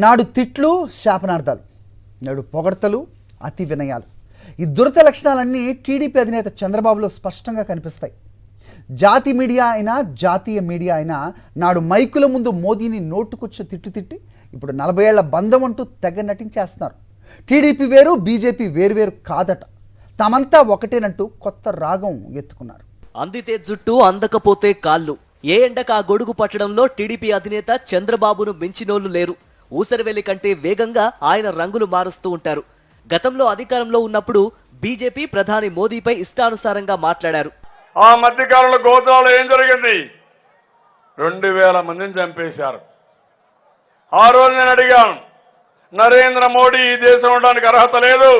నాడు తిట్లు శాపనార్థాలు, నేడు పొగడ్తలు అతి వినయాలు. ఈ దురద లక్షణాలన్నీ టీడీపీ అధినేత చంద్రబాబులో స్పష్టంగా కనిపిస్తాయి. జాతి మీడియా అయినా జాతీయ మీడియా అయినా నాడు మైకుల ముందు మోదీని నోటుకొచ్చి తిట్టి ఇప్పుడు 40 ఏళ్ల బంధం అంటూ తెగ నటించేస్తున్నారు. టీడీపీ వేరు, బీజేపీ వేరువేరు కాదట, తామంతా ఒకటేనంటూ కొత్త రాగం ఎత్తుకున్నారు. అందితే జుట్టు, అందకపోతే కాళ్ళు. ఏ ఎండక ఆ గొడుగు పట్టడంలో టీడీపీ అధినేత చంద్రబాబును మించినోళ్లు లేరు. ఊసరవెల్లి కంటే వేగంగా ఆయన రంగులు మారుస్తూ ఉంటారు. గతంలో అధికారంలో ఉన్నప్పుడు బీజేపీ ప్రధాని మోదీపై ఇష్టానుసారంగా మాట్లాడారు. ఆ మధ్యకాలంలో గోదావరిలో ఏం జరిగింది? 2000 మందిని చంపేశారు. ఆ రోజు నేను అడిగాను, నరేంద్ర మోడీ ఈ దేశం ఉండడానికి అర్హత లేదు,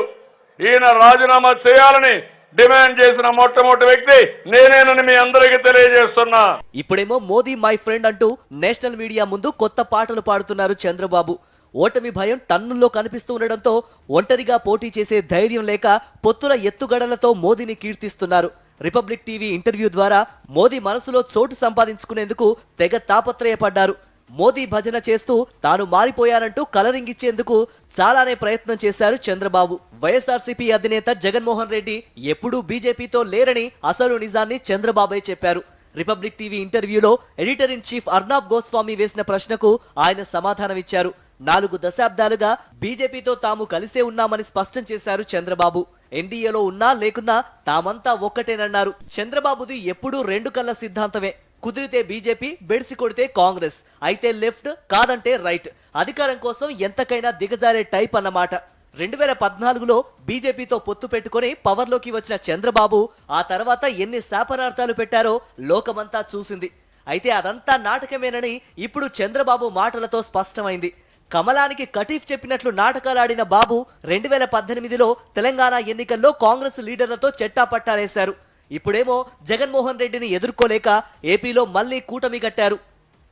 ఈయన రాజీనామా చేయాలని డిమాండ్ చేసిన మొట్టమొదటి వ్యక్తి నేనేనని మీ అందరికీ తెలియజేస్తున్నా. ఇప్పుడేమో మోదీ మై ఫ్రెండ్ అంటూ నేషనల్ మీడియా ముందు కొత్త పాటలు పాడుతున్నారు చంద్రబాబు. ఓటమి భయం టన్నుల్లో కనిపిస్తూ ఉండడంతో ఒంటరిగా పోటీ చేసే ధైర్యం లేక పొత్తుల ఎత్తుగడలతో మోదీని కీర్తిస్తున్నారు. రిపబ్లిక్ టీవీ ఇంటర్వ్యూ ద్వారా మోదీ మనసులో చోటు సంపాదించుకునేందుకు తెగ తాపత్రయపడ్డారు. మోదీ భజన చేస్తూ తాను మారిపోయారంటూ కలరింగ్ ఇచ్చేందుకు చాలానే ప్రయత్నం చేశారు చంద్రబాబు. వైఎస్ఆర్సీపీ అధినేత జగన్మోహన్ రెడ్డి ఎప్పుడూ బీజేపీతో లేరని అసలు నిజాన్ని చంద్రబాబే చెప్పారు. రిపబ్లిక్ టీవీ ఇంటర్వ్యూలో editor in chief Arnab Goswami వేసిన ప్రశ్నకు ఆయన సమాధానమిచ్చారు. 4 దశాబ్దాలుగా బీజేపీతో తాము కలిసే ఉన్నామని స్పష్టం చేశారు చంద్రబాబు. ఎన్డీఏలో ఉన్నా లేకున్నా తామంతా ఒక్కటేనన్నారు. చంద్రబాబుది ఎప్పుడూ 2 కళ్ళ సిద్ధాంతమే. కుదిరితే బీజేపీ, బెడిసి కొడితే కాంగ్రెస్, అయితే లెఫ్ట్, కాదంటే రైట్. అధికారం కోసం ఎంతకైనా దిగజారే టైప్ అన్నమాట. 2014లో బీజేపీతో పొత్తు పెట్టుకుని పవర్లోకి వచ్చిన చంద్రబాబు ఆ తర్వాత ఎన్ని శాపనార్థాలు పెట్టారో లోకమంతా చూసింది. అయితే అదంతా నాటకమేనని ఇప్పుడు చంద్రబాబు మాటలతో స్పష్టమైంది. కమలానికి కటీఫ్ చెప్పినట్లు నాటకాలాడిన బాబు 2018లో తెలంగాణ ఎన్నికల్లో కాంగ్రెస్ లీడర్లతో చెట్టాపట్టాలేశారు. ఇప్పుడేమో జగన్మోహన్ రెడ్డిని ఎదుర్కోలేక ఏపీలో మళ్లీ కూటమి కట్టారు.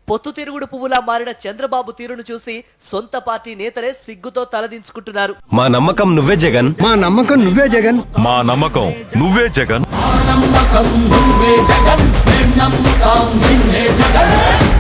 పొత్తు తిరుగుడు పువ్వులా మారిన చంద్రబాబు తీరును చూసి సొంత పార్టీ నేతలే సిగ్గుతో తలదించుకుంటున్నారు. మా నమ్మకం నువ్వే జగన్, మా నమ్మకం నువ్వే జగన్, మా నమ్మకం నువ్వే జగన్, నమ్మకం నువ్వే జగన్, నమ్మకం నిన్నే జగన్.